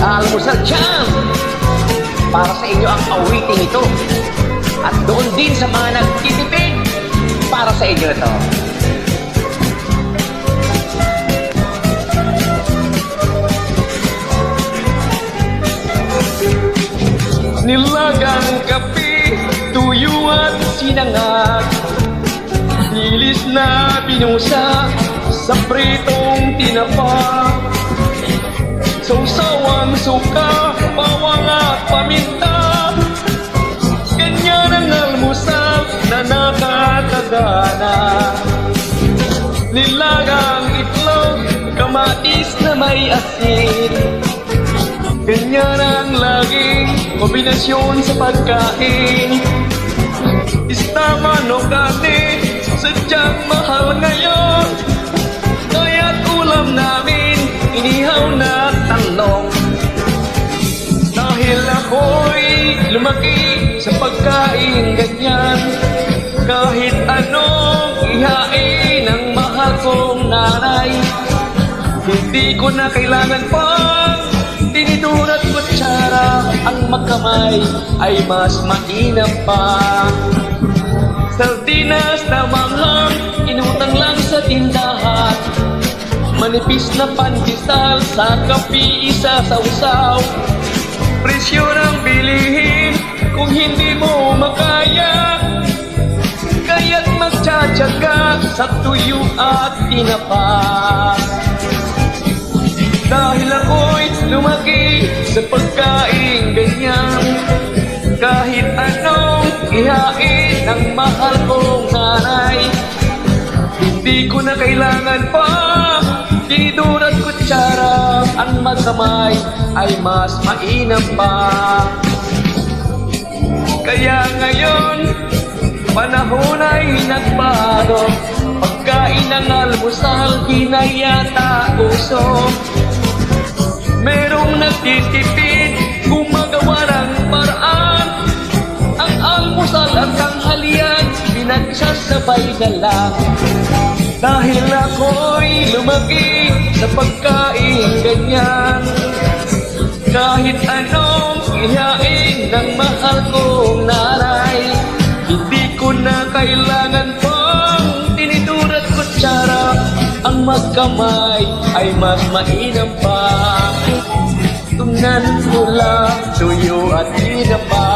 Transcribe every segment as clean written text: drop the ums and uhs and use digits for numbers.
sa almusal dyan. Para sa inyo ang awiting ito. At doon din sa mga nagtitipid, para sa inyo ito. Nilagang kape, tuyo at sinangag, nilis na binusa sa pritong tinapa, sausawang suka, bawang at paminta. Ganyan ang almusal na nakakagana. Nilagang itlog, kamatis na may asin. Ganyan ang laging kombinasyon sa pagkain. Istaman o kani, sadyang mahal ngayon. Kaya't ulam namin, inihaw na talong. Dahil ako'y lumaki sa pagkain ganyan, kahit anong ihain ng mahal kong nanay, hindi ko na kailangan pang tinidor at kutsara. Ang magkamay ay mas mainam pa. Sardinas na manghang, inutang lang sa tindahan. Manipis na pandesal, sa kape isa sausaw. Presyo ng bilihin kung hindi mo makaya, kaya't magtsatsaga sa tuyo at tinapa. Dahil ako'y lumaki sa pagkain ganyan, kahit anong ihain ng mahal kong nanay, hindi ko na kailangan pa tinidor at kutsara. Ang magkamay ay mas mainam pa. Kaya ngayon, panahon ay nagbago, pagkain ng almusal di na yata uso. Merong nagtitipid, gumagawa ng paraan. Ang almusal at tanghalian, pinagsasabay na lang. Dahil ako'y lumaki sa pagkain ganyan, kahit anong ihain ng mahal kong nanay, hindi ko na kailangan pang tinidor at kutsara. Ang magkamay ay mas mainam pa. Tunan ulam, tuyo at tinapa.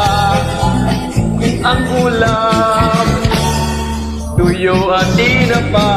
Ang ulam, tuyo at tinapa.